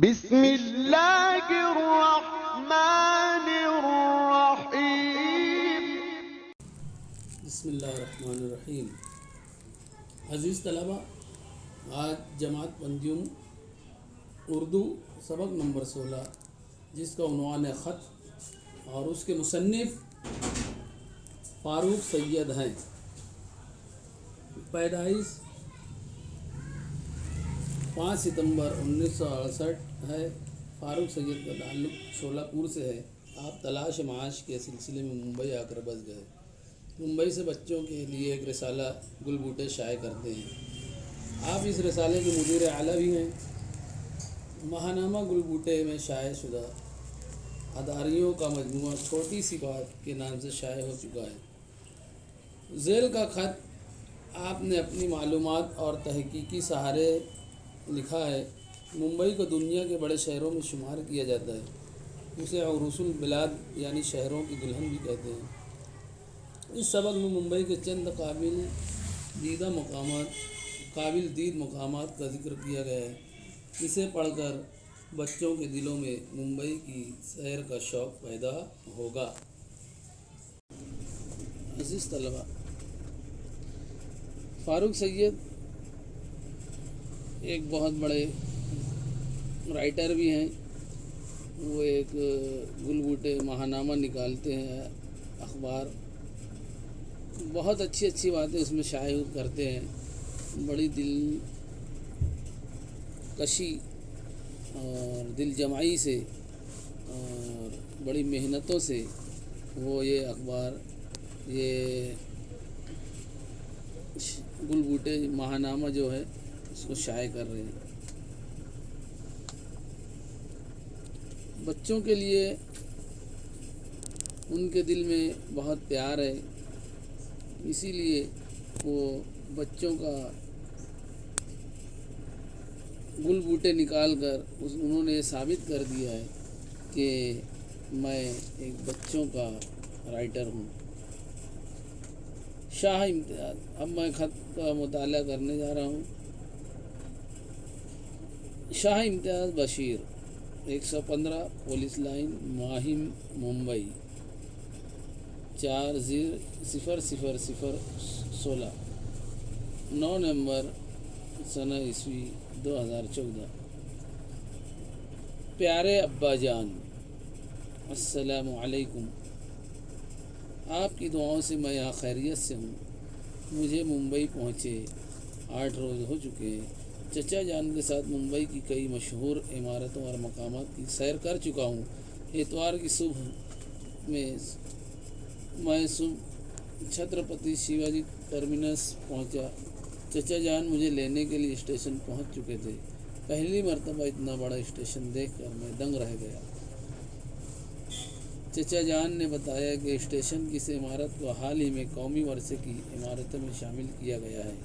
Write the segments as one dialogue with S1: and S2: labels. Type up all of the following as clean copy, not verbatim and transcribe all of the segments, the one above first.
S1: بسم اللہ الرحمن الرحیم۔
S2: بسم اللہ الرحمن الرحیم۔ عزیز طلبہ، آج جماعت پنجم اردو سبق نمبر 16 جس کا عنوان ہے خط، اور اس کے مصنف فاروق سید ہیں۔ پیدائش 5 ستمبر 1968 ہے۔ فاروق سید کا تعلق شولہ پور سے ہے۔ آپ تلاش معاش کے سلسلے میں ممبئی آ کر بس گئے۔ ممبئی سے بچوں کے لیے ایک رسالہ گل بوٹے شائع کرتے ہیں۔ آپ اس رسالے کے مدیر اعلیٰ بھی ہیں۔ ماہنامہ گل بوٹے میں شائع شدہ اداریوں کا مجموعہ چھوٹی سی بات کے نام سے شائع ہو چکا ہے۔ ذیل کا خط آپ نے اپنی معلومات اور تحقیقی سہارے لکھا ہے۔ ممبئی کو دنیا کے بڑے شہروں میں شمار کیا جاتا ہے۔ اسے عروس البلاد یعنی شہروں کی دلہن بھی کہتے ہیں۔ اس سبق میں ممبئی کے چند قابل دید مقامات کا ذکر کیا گیا ہے۔ اسے پڑھ کر بچوں کے دلوں میں ممبئی کی سیر کا شوق پیدا ہوگا۔ عزیز طلبہ، فاروق سید ایک بہت بڑے رائٹر بھی ہیں۔ وہ ایک گل بوٹے ماہنامہ نکالتے ہیں، اخبار، بہت اچھی باتیں اس میں شائع کرتے ہیں۔ بڑی دل کشی اور دل جمعی سے اور بڑی محنتوں سے وہ یہ اخبار، یہ گل بوٹے ماہنامہ جو ہے اس کو شائع کر رہے ہیں۔ بچوں کے لیے ان کے دل میں بہت پیار ہے، اسی لیے وہ بچوں کا گل بوٹے نکال کر انہوں نے یہ ثابت کر دیا ہے کہ میں ایک بچوں کا رائٹر ہوں۔ شاہ امتیاز، اب میں خط کا مطالعہ کرنے جا رہا ہوں۔ شاہ امتیاز بشیر، 115 پولیس لائن، ماہم، ممبئی، 4/00016، 9 نومبر سنہ عیسوی 2014۔ پیارے ابا جان، السلام علیکم۔ آپ کی دعاؤں سے میں یہاں خیریت سے ہوں۔ مجھے ممبئی پہنچے 8 روز ہو چکے ہیں۔ چچا جان کے ساتھ ممبئی کی کئی مشہور عمارتوں اور مقامات کی سیر کر چکا ہوں۔ اتوار کی صبح میں چھترپتی شیواجی ٹرمینس پہنچا۔ چچا جان مجھے لینے کے لیے اسٹیشن پہنچ چکے تھے۔ پہلی مرتبہ اتنا بڑا اسٹیشن دیکھ کر میں دنگ رہ گیا۔ چچا جان نے بتایا کہ اسٹیشن کی اس عمارت کو حال ہی میں قومی ورثے کی عمارتوں میں شامل کیا گیا ہے۔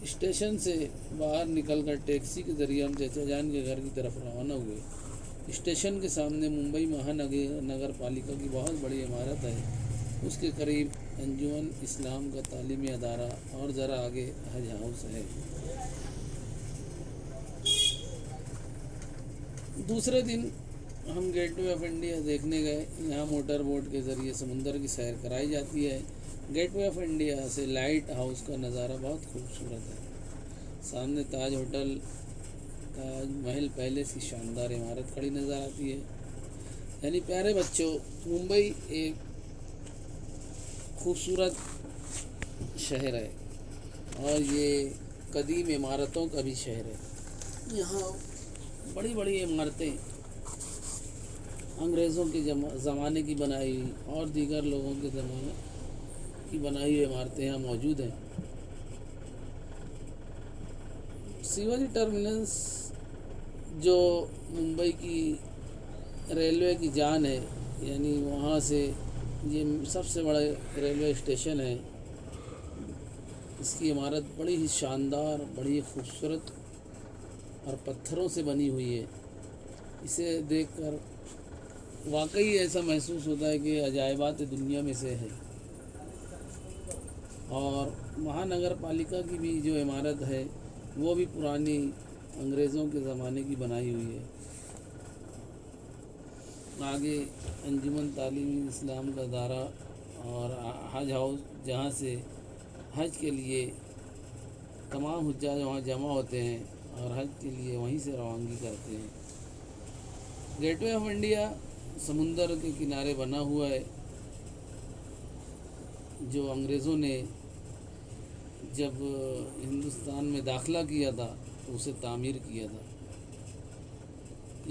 S2: اسٹیشن سے باہر نکل کر ٹیکسی کے ذریعے ہم چچا جان کے گھر کی طرف روانہ ہوئے۔ اسٹیشن کے سامنے ممبئی مہانگر پالیکا کی بہت بڑی عمارت ہے۔ اس کے قریب انجمن اسلام کا تعلیمی ادارہ اور ذرا آگے حج ہاؤس ہے۔ دوسرے دن ہم گیٹ وے آف انڈیا دیکھنے گئے۔ یہاں موٹر بوٹ کے ذریعے سمندر کی سیر کرائی جاتی ہے۔ گیٹ وے آف انڈیا سے لائٹ ہاؤس کا نظارہ بہت خوبصورت ہے۔ سامنے تاج ہوٹل، تاج محل پیلیس کی شاندار عمارت کھڑی نظر آتی ہے۔ یعنی پیارے بچوں، ممبئی ایک خوبصورت شہر ہے اور یہ قدیم عمارتوں کا بھی شہر ہے۔ یہاں بڑی بڑی عمارتیں انگریزوں کے زمانے کی بنائی اور دیگر لوگوں کے زمانے کی بنائی ہوئی عمارتیں یہاں موجود ہیں۔ شیواجی ٹرمینس جو ممبئی کی ریلوے کی جان ہے، یعنی وہاں سے یہ سب سے بڑا ریلوے اسٹیشن ہے۔ اس کی عمارت بڑی ہی شاندار، بڑی خوبصورت اور پتھروں سے بنی ہوئی ہے۔ اسے دیکھ کر واقعی ایسا محسوس ہوتا ہے کہ عجائبات دنیا میں سے ہے۔ اور مہانگر پالیکا کی بھی جو عمارت ہے وہ بھی پرانی انگریزوں کے زمانے کی بنائی ہوئی ہے۔ آگے انجمن تعلیم اسلام کا ادارہ اور حج ہاؤس، جہاں سے حج کے لیے تمام حجاج وہاں جمع ہوتے ہیں اور حج کے لیے وہیں سے روانگی کرتے ہیں۔ گیٹ وے آف انڈیا سمندر کے کنارے بنا ہوا ہے، جو انگریزوں نے جب ہندوستان میں داخلہ کیا تھا تو اسے تعمیر کیا تھا۔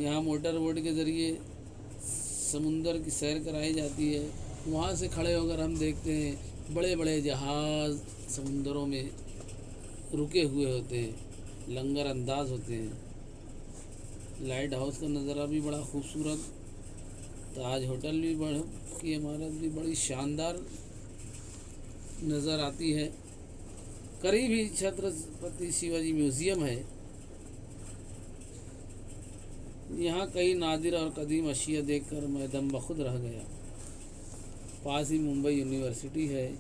S2: یہاں موٹر بوٹ کے ذریعے سمندر کی سیر کرائی جاتی ہے۔ وہاں سے کھڑے ہو کر ہم دیکھتے ہیں بڑے بڑے جہاز سمندروں میں رکے ہوئے ہوتے ہیں، لنگر انداز ہوتے ہیں۔ لائٹ ہاؤس کا نظارہ بھی بڑا خوبصورت، تاج ہوٹل بھی کی عمارت بھی بڑی شاندار نظر آتی ہے۔ قریب ہی چھترپتی شیواجی میوزیم ہے۔ یہاں کئی نادر اور قدیم اشیاء دیکھ کر میں دم بخود رہ گیا۔ پاس ہی ممبئی یونیورسٹی ہے۔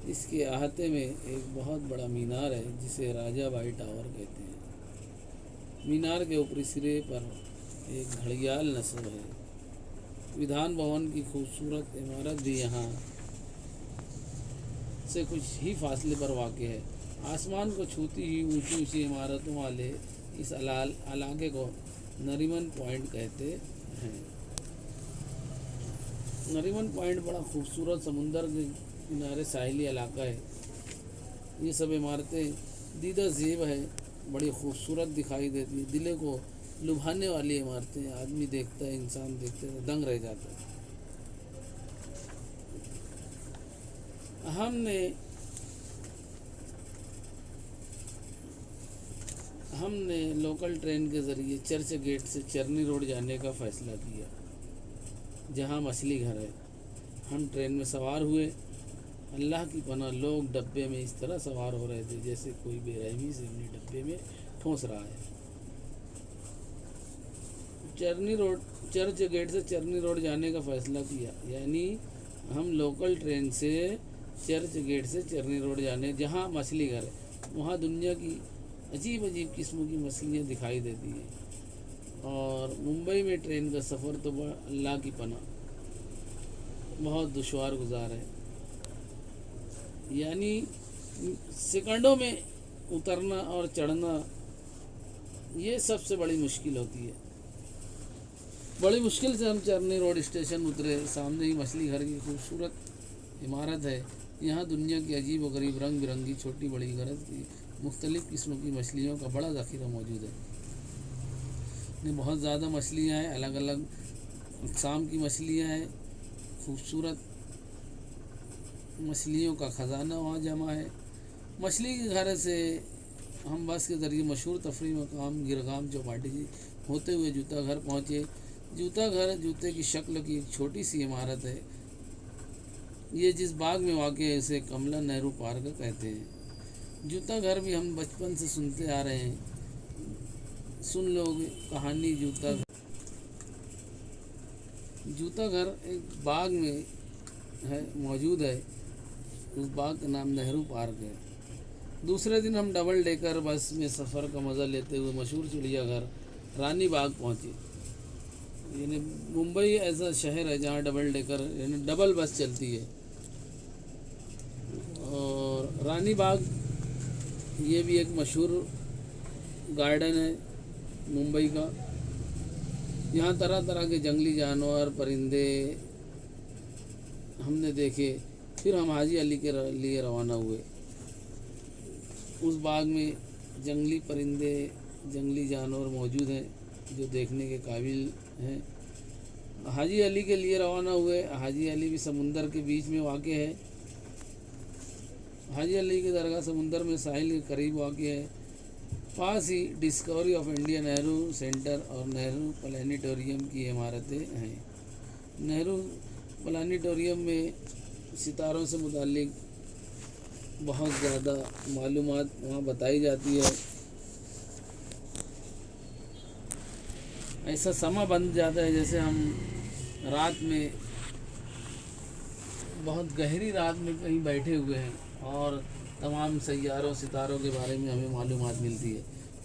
S2: اس کے احاطے میں ایک بہت بڑا مینار ہے جسے راجہ بائی ٹاور کہتے ہیں۔ مینار کے اوپری سرے پر ایک گھڑیال نصب ہے۔ ودھان بھون کی خوبصورت عمارت بھی یہاں سے کچھ ہی فاصلے پر واقع ہے۔ آسمان کو چھوتی ہوئی اونچی اونچی عمارتوں والے اس علاقے کو نریمن پوائنٹ کہتے ہیں۔ نریمن پوائنٹ بڑا خوبصورت سمندر کے کنارے ساحلی علاقہ ہے۔ یہ سب عمارتیں دیدہ زیب ہے، بڑی خوبصورت دکھائی دیتی ہیں، دل کو لبھانے والی عمارتیں، آدمی دیکھتا ہے، انسان دیکھتا ہے دنگ رہ جاتا ہے۔ ہم نے لوکل ٹرین کے ذریعے چرچ گیٹ سے چرنی روڈ جانے کا فیصلہ کیا، جہاں مچھلی گھر ہے۔ ہم ٹرین میں سوار ہوئے۔ اللہ کی پناہ لوگ ڈبے میں اس طرح سوار ہو رہے تھے جیسے کوئی بے رحمی سے انہیں ڈبے میں ٹھونس رہا ہے۔ چرچ گیٹ سے چرنی روڈ جانے کا فیصلہ کیا، یعنی ہم لوکل ٹرین سے چرچ گیٹ سے چرنی روڈ جانے، جہاں مچھلی گھر ہے۔ وہاں دنیا کی عجیب عجیب قسموں کی مچھلیاں دکھائی دیتی ہیں۔ اور ممبئی میں ٹرین کا سفر تو اللہ کی پناہ بہت دشوار گزار ہے، یعنی سیکنڈوں میں اترنا اور چڑھنا، یہ سب سے بڑی مشکل ہوتی ہے۔ بڑی مشکل سے ہم چرنی روڈ اسٹیشن اترے۔ سامنے ہی مچھلی گھر کی خوبصورت عمارت ہے۔ یہاں دنیا کی عجیب و غریب رنگ برنگی چھوٹی بڑی غرض کی مختلف قسموں کی مچھلیوں کا بڑا ذخیرہ موجود ہے۔ بہت زیادہ مچھلیاں ہیں، الگ الگ اقسام کی مچھلیاں ہیں۔ خوبصورت مچھلیوں کا خزانہ وہاں جمع ہے۔ مچھلی کے گھر سے ہم بس کے ذریعے مشہور تفریحی مقام گرگام چوپاٹی ہوتے ہوئے جوتا گھر پہنچے۔ جوتا گھر جوتے کی شکل کی ایک چھوٹی سی عمارت ہے۔ یہ جس باغ میں واقع ہے اسے کملا نہرو پارک کہتے ہیں۔ جوتا گھر بھی ہم بچپن سے سنتے آ رہے ہیں۔ سن لوگ کہانی جوتا گھر۔ جوتا گھر ایک باغ میں موجود ہے، اس باغ کا نام نہرو پارک ہے۔ دوسرے دن ہم ڈبل ڈیکر بس میں سفر کا مزہ لیتے ہوئے مشہور چڑیا گھر رانی باغ پہنچے۔ یعنی ممبئی ایسا شہر ہے جہاں ڈبل ڈیکر یعنی ڈبل بس چلتی ہے۔ اور رانی باغ یہ بھی ایک مشہور گارڈن ہے ممبئی کا۔ یہاں طرح طرح کے جنگلی جانور، پرندے ہم نے دیکھے۔ پھر ہم حاجی علی کے لیے روانہ ہوئے۔ اس باغ میں جنگلی پرندے، جنگلی جانور موجود ہیں جو دیکھنے کے قابل ہیں۔ حاجی علی کے لیے روانہ ہوئے۔ حاجی علی بھی سمندر کے بیچ میں واقع ہے۔ حاجی علی کی درگاہ سمندر میں ساحل کے قریب واقع ہے۔ پاس ہی Discovery of India Nehru centre اور نہرو پلانیٹوریم کی عمارتیں ہیں۔ نہرو پلانیٹوریم میں ستاروں سے متعلق بہت زیادہ معلومات وہاں بتائی جاتی ہے۔ ایسا سما بن جاتا ہے جیسے ہم رات میں بہت گہری رات میں کہیں بیٹھے ہوئے ہیں اور تمام سیاروں ستاروں کے بارے میں ہمیں معلومات ملتی ہے۔